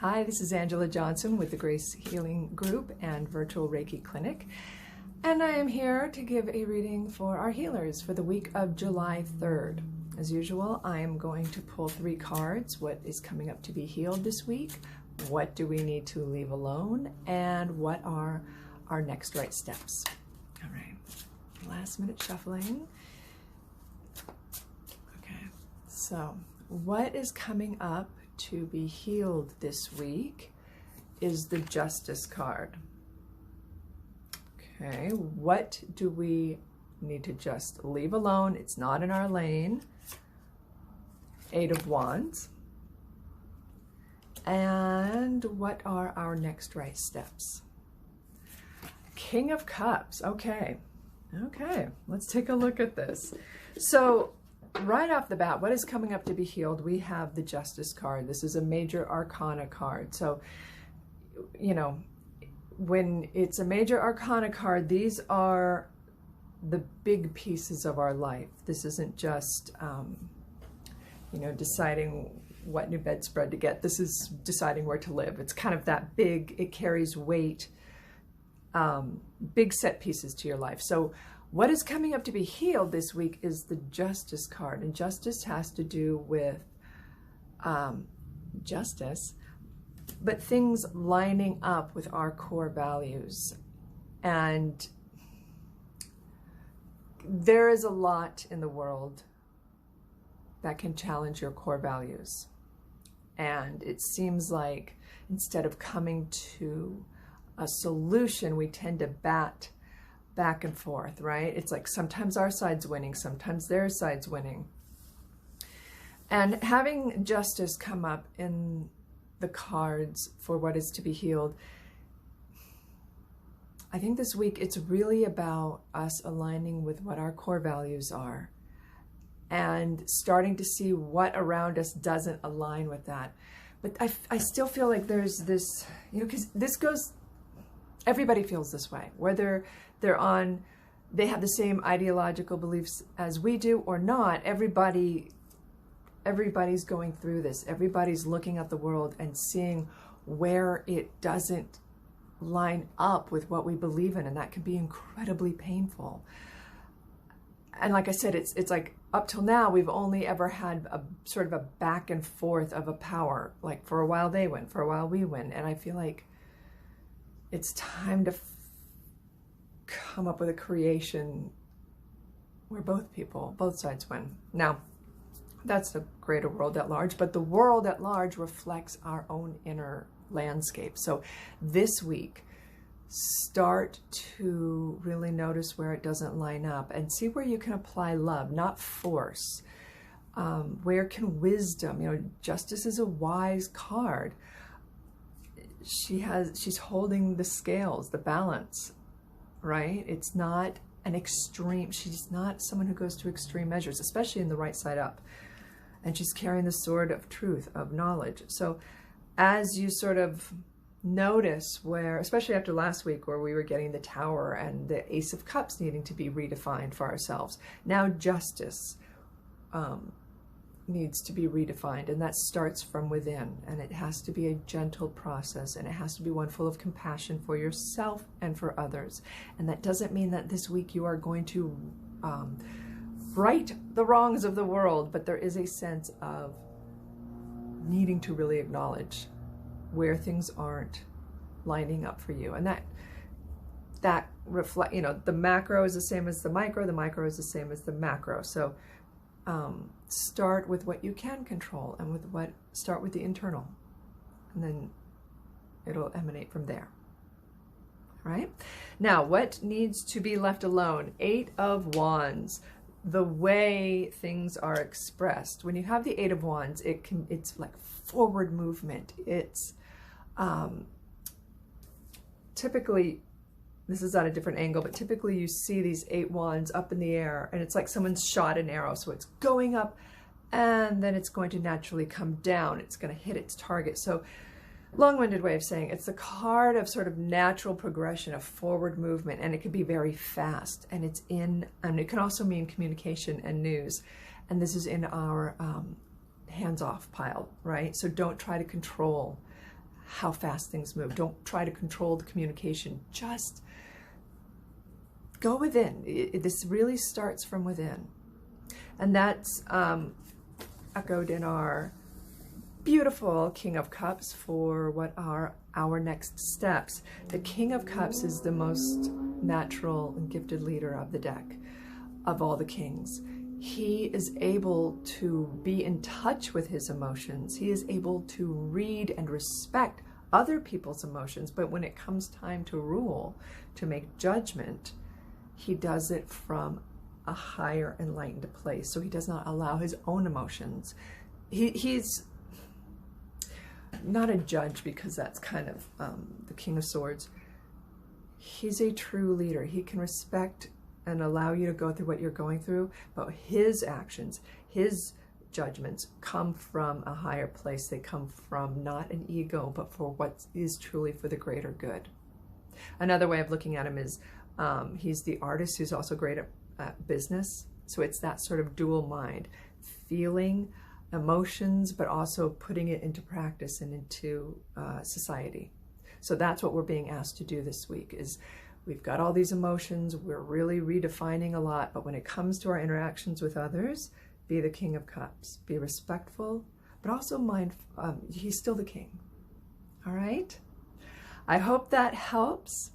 Hi, this is Angela Johnson with the Grace Healing Group and Virtual Reiki Clinic, and I am here to give a reading for our healers for the week of July 3rd. As usual, I am going to pull 3 cards. What is coming up to be healed this week? What do we need to leave alone? And what are our next right steps? All right, last minute shuffling. Okay, so what is coming up to be healed this week is the Justice card. Okay, what do we need to just leave alone? It's not in our lane. 8 of Wands. And what are our next right steps? King of Cups. Okay, let's take a look at this. So right off the bat, what is coming up to be healed? We have the Justice card. This is a major arcana card. So, you know, when it's a major arcana card, these are the big pieces of our life. This isn't just, you know, deciding what new bedspread to get. This is deciding where to live. It's kind of that big, it carries weight, big set pieces to your life. So what is coming up to be healed this week is the Justice card. And justice has to do with justice, but things lining up with our core values. And there is a lot in the world that can challenge your core values. And it seems like instead of coming to a solution, we tend to bat back and forth, right? It's like sometimes our side's winning, sometimes their side's winning. And having justice come up in the cards for what is to be healed, I think this week it's really about us aligning with what our core values are and starting to see what around us doesn't align with that. But I still feel like there's this, you know, because this goes, everybody feels this way, whether they have the same ideological beliefs as we do or not. Everybody's going through this. Everybody's looking at the world and seeing where it doesn't line up with what we believe in, and that can be incredibly painful. And like I said, it's like up till now, we've only ever had a sort of a back and forth of a power. Like for a while they win, for a while we win. And I feel like it's time to come up with a creation where both sides win. Now, that's the greater world at large, but the world at large reflects our own inner landscape. So this week, start to really notice where it doesn't line up and see where you can apply love, not force. Where can wisdom, you know, Justice is a wise card. She's holding the scales, the balance, right? It's not an extreme, she's not someone who goes to extreme measures, especially in the right side up. And she's carrying the sword of truth, of knowledge. So as you sort of notice where, especially after last week where we were getting the Tower and the Ace of Cups needing to be redefined for ourselves, now justice needs to be redefined, and that starts from within, and it has to be a gentle process, and it has to be one full of compassion for yourself and for others. And that doesn't mean that this week you are going to right the wrongs of the world, but there is a sense of needing to really acknowledge where things aren't lining up for you. And that reflect, you know, the macro is the same as the micro is the same as the macro. So start with what you can control and start with the internal, and then it'll emanate from there. All right. Now, what needs to be left alone? 8 of Wands. The way things are expressed. When you have the 8 of Wands, it's like forward movement. It's typically, this is at a different angle, but typically you see these 8 wands up in the air, and it's like someone's shot an arrow. So it's going up, and then it's going to naturally come down. It's going to hit its target. So long-winded way of saying it's the card of sort of natural progression, of forward movement, and it can be very fast. And it's in, and it can also mean communication and news. And this is in our hands-off pile, right? So don't try to control how fast things move. Don't try to control the communication. Just go within. This really starts from within. And that's echoed in our beautiful King of Cups for what are our next steps. The King of Cups is the most natural and gifted leader of the deck, of all the kings. He is able to be in touch with his emotions. He is able to read and respect other people's emotions, but when it comes time to rule, to make judgment, he does it from a higher enlightened place. So he does not allow his own emotions. He's not a judge, because that's kind of the King of Swords. He's a true leader. He can respect and allow you to go through what you're going through, but his actions, his judgments come from a higher place. They come from not an ego, but for what is truly for the greater good. Another way of looking at him is he's the artist who's also great at business. So it's that sort of dual mind, feeling emotions, but also putting it into practice and into society. So that's what we're being asked to do this week. Is we've got all these emotions, we're really redefining a lot, but when it comes to our interactions with others, be the King of Cups. Be respectful, but also mindful. He's still the king. All right? I hope that helps.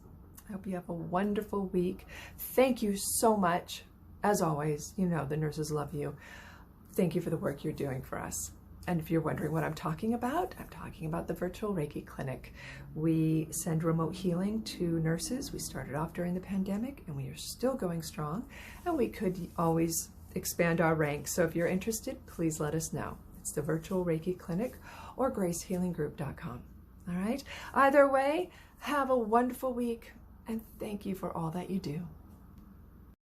I hope you have a wonderful week. Thank you so much. As always, you know the nurses love you. Thank you for the work you're doing for us. And if you're wondering what I'm talking about the Virtual Reiki Clinic. We send remote healing to nurses. We started off during the pandemic, and we are still going strong. And we could always expand our ranks. So if you're interested, please let us know. It's the Virtual Reiki Clinic or gracehealinggroup.com. All right? Either way, have a wonderful week, and thank you for all that you do.